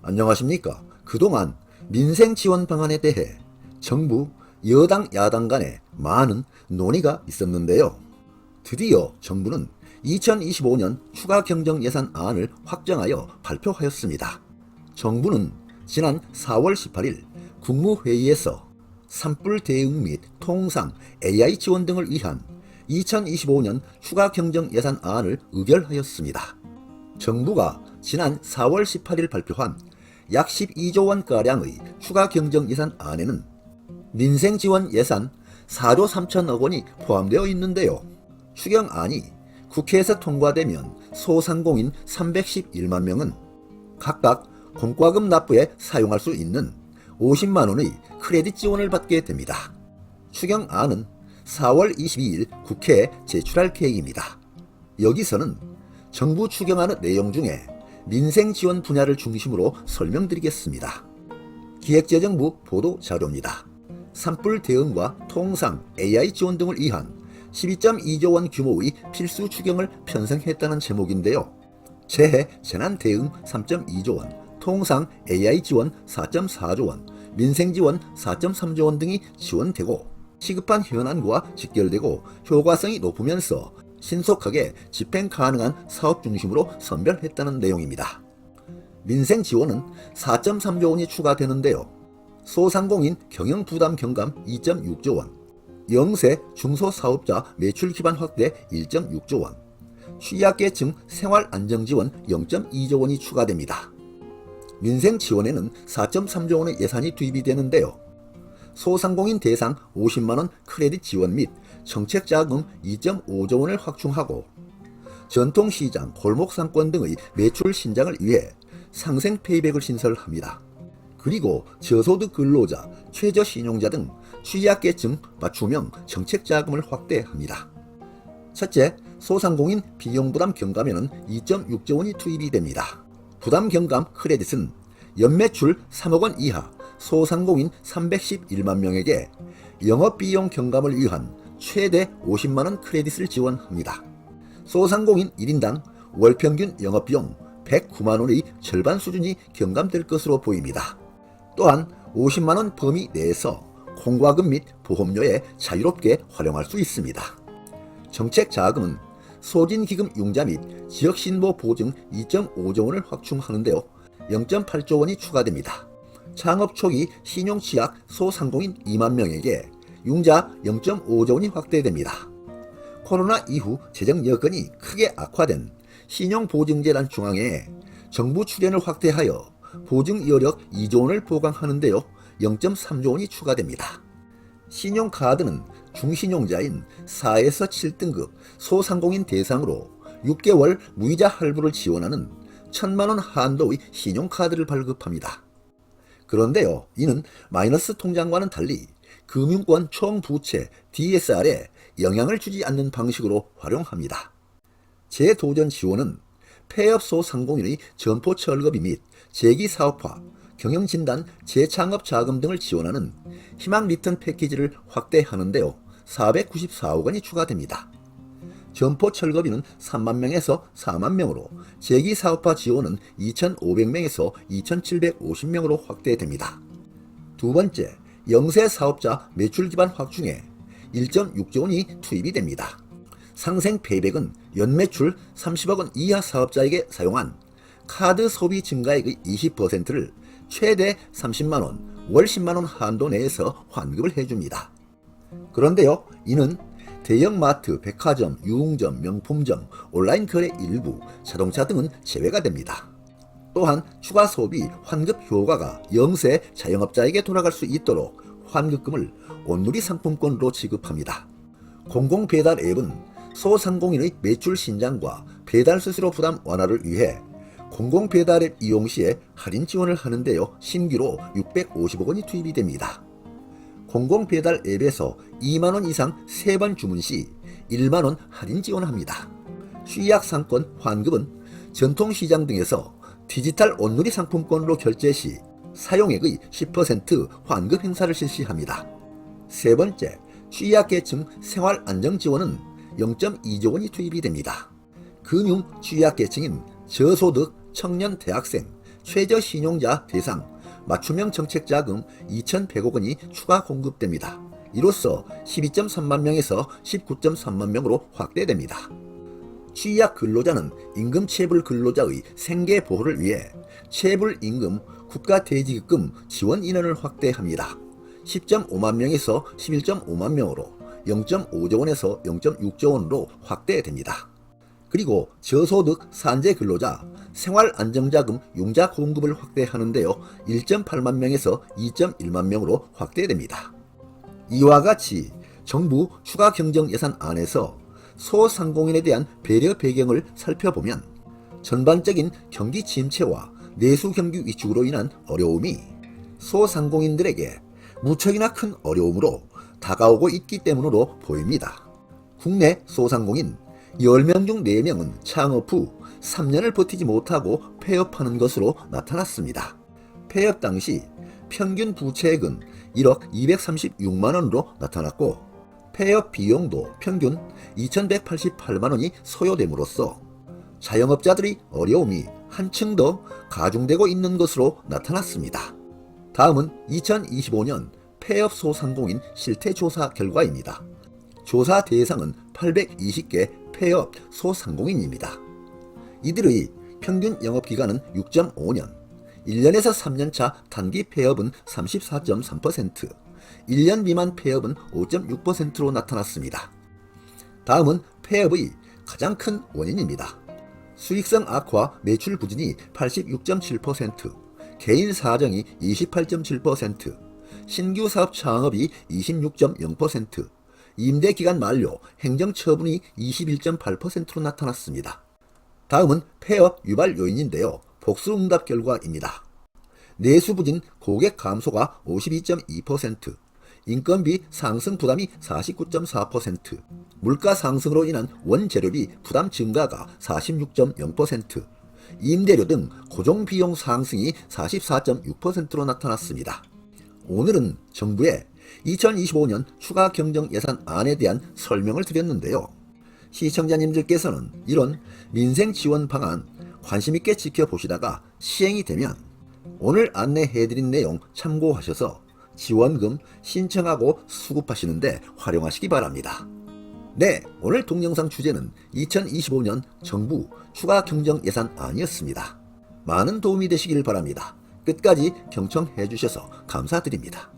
안녕하십니까. 그동안 민생 지원 방안에 대해 정부, 여당, 야당 간에 많은 논의가 있었는데요. 드디어 정부는 2025년 추가 경정 예산안을 확정하여 발표하였습니다. 정부는 지난 4월 18일 국무회의에서 산불 대응 및 통상 AI 지원 등을 위한 2025년 추가 경정 예산안을 의결하였습니다. 정부가 지난 4월 18일 발표한 약 12조 원가량의 추가 경정 예산안에는 민생 지원 예산 4조 3천억 원이 포함되어 있는데요. 추경안이 국회에서 통과되면 소상공인 311만 명은 각각 공과금 납부에 사용할 수 있는 50만 원의 크레딧 지원을 받게 됩니다. 추경안은 4월 22일 국회에 제출할 계획입니다. 여기서는 정부 추경안의 내용 중에 민생 지원 분야를 중심으로 설명드리겠습니다. 기획재정부 보도 자료입니다. 산불 대응과 통상 AI 지원 등을 위한 12.2조 원 규모의 필수 추경을 편성했다는 제목인데요. 재해 재난 대응 3.2조 원, 통상 AI 지원 4.4조 원, 민생 지원 4.3조 원 등이 지원되고 시급한 현안과 직결되고 효과성이 높으면서 신속하게 집행 가능한 사업 중심으로 선별했다는 내용입니다. 민생 지원은 4.3조 원이 추가되는데요. 소상공인 경영부담 경감 2.6조 원, 영세 중소사업자 매출 기반 확대 1.6조 원, 취약계층 생활안정지원 0.2조 원이 추가됩니다. 민생 지원에는 4.3조 원의 예산이 투입이 되는데요. 소상공인 대상 50만원 크레딧 지원 및 정책자금 2.5조 원을 확충하고 전통시장, 골목상권 등의 매출 신장을 위해 상생 페이백을 신설합니다. 그리고 저소득 근로자, 최저신용자 등 취약계층 맞춤형 정책자금을 확대합니다. 첫째, 소상공인 비용부담 경감에는 2.6조 원이 투입이 됩니다. 부담 경감 크레딧은 연매출 3억 원 이하 소상공인 311만 명에게 영업비용 경감을 위한 최대 50만원 크레딧을 지원합니다. 소상공인 1인당 월평균 영업비용 109만원의 절반 수준이 경감될 것으로 보입니다. 또한 50만원 범위 내에서 공과금 및 보험료에 자유롭게 활용할 수 있습니다. 정책자금은 소진기금 융자 및 지역신보 보증 2.5조 원을 확충하는데요. 0.8조 원이 추가됩니다. 창업 초기 신용취약 소상공인 2만 명에게 융자 0.5조 원이 확대됩니다. 코로나 이후 재정 여건이 크게 악화된 신용보증재단 중앙회에 정부 출연을 확대하여 보증 여력 2조 원을 보강하는데요. 0.3조 원이 추가됩니다. 신용카드는 중신용자인 4에서 7등급 소상공인 대상으로 6개월 무이자 할부를 지원하는 1,000만원 한도의 신용카드를 발급합니다. 그런데요, 이는 마이너스 통장과는 달리 금융권 총부채 DSR에 영향을 주지 않는 방식으로 활용합니다. 재도전 지원은 폐업 소상공인의 점포 철거비 및 재기사업화, 경영진단, 재창업 자금 등을 지원하는 희망 리턴 패키지를 확대하는데요. 494억 원이 추가됩니다. 점포 철거비는 3만 명에서 4만 명으로 재기사업화 지원은 2,500명에서 2,750명으로 확대됩니다. 두 번째, 영세 사업자 매출 기반 확충에 1.6조 원이 투입이 됩니다. 상생 페이백은 연매출 30억 원 이하 사업자에게 사용한 카드 소비 증가액의 20%를 최대 30만 원, 월 10만 원 한도 내에서 환급을 해줍니다. 그런데요, 이는 대형마트, 백화점, 유흥점, 명품점, 온라인 거래 일부, 자동차 등은 제외가 됩니다. 또한 추가 소비 환급 효과가 영세 자영업자에게 돌아갈 수 있도록 환급금을 온누리 상품권으로 지급합니다. 공공배달 앱은 소상공인의 매출 신장과 배달 스스로 부담 완화를 위해 공공배달앱 이용 시에 할인 지원을 하는데요. 신규로 650억 원이 투입이 됩니다. 공공배달 앱에서 2만원 이상 3번 주문 시 1만원 할인 지원합니다. 취약상권 환급은 전통시장 등에서 디지털 온누리 상품권으로 결제 시 사용액의 10% 환급 행사를 실시합니다. 세 번째, 취약계층 생활안정지원은 0.2조 원이 투입이 됩니다. 금융 취약계층인 저소득, 청년, 대학생, 최저신용자 대상 맞춤형 정책자금 2,100억 원이 추가 공급됩니다. 이로써 12.3만 명에서 19.3만 명으로 확대됩니다. 취약 근로자는 임금체불 근로자의 생계 보호를 위해 체불임금 국가대지급금 지원 인원을 확대합니다. 10.5만 명에서 11.5만 명으로 0.5조 원에서 0.6조 원으로 확대됩니다. 그리고 저소득 산재 근로자 생활안정자금 융자 공급을 확대하는데요. 1.8만 명에서 2.1만 명으로 확대됩니다. 이와 같이 정부 추가 경정 예산안에서 소상공인에 대한 배려 배경을 살펴보면 전반적인 경기 침체와 내수 경기 위축으로 인한 어려움이 소상공인들에게 무척이나 큰 어려움으로 다가오고 있기 때문으로 보입니다. 국내 소상공인 10명 중 4명은 창업 후 3년을 버티지 못하고 폐업하는 것으로 나타났습니다. 폐업 당시 평균 부채액은 1억 236만 원으로 나타났고 폐업 비용도 평균 2,188만 원이 소요됨으로써 자영업자들의 어려움이 한층 더 가중되고 있는 것으로 나타났습니다. 다음은 2025년 폐업 소상공인 실태조사 결과입니다. 조사 대상은 820개 폐업 소상공인입니다. 이들의 평균 영업기간은 6.5년, 1년에서 3년차 단기 폐업은 34.3%, 1년 미만 폐업은 5.6%로 나타났습니다. 다음은 폐업의 가장 큰 원인입니다. 수익성 악화 매출 부진이 86.7%, 개인 사정이 28.7%, 신규 사업 창업이 26.0%, 임대기간 만료 행정처분이 21.8%로 나타났습니다. 다음은 폐업 유발 요인인데요. 복수응답 결과입니다. 내수부진 고객 감소가 52.2%, 인건비 상승 부담이 49.4%, 물가 상승으로 인한 원재료비 부담 증가가 46.0%, 임대료 등 고정비용 상승이 44.6%로 나타났습니다. 오늘은 정부의 2025년 추가 경정 예산안에 대한 설명을 드렸는데요. 시청자님들께서는 이런 민생 지원 방안 관심있게 지켜보시다가 시행이 되면 오늘 안내해드린 내용 참고하셔서 지원금 신청하고 수급하시는데 활용하시기 바랍니다. 네, 오늘 동영상 주제는 2025년 정부 추가 경정 예산안이었습니다. 많은 도움이 되시길 바랍니다. 끝까지 경청해 주셔서 감사드립니다.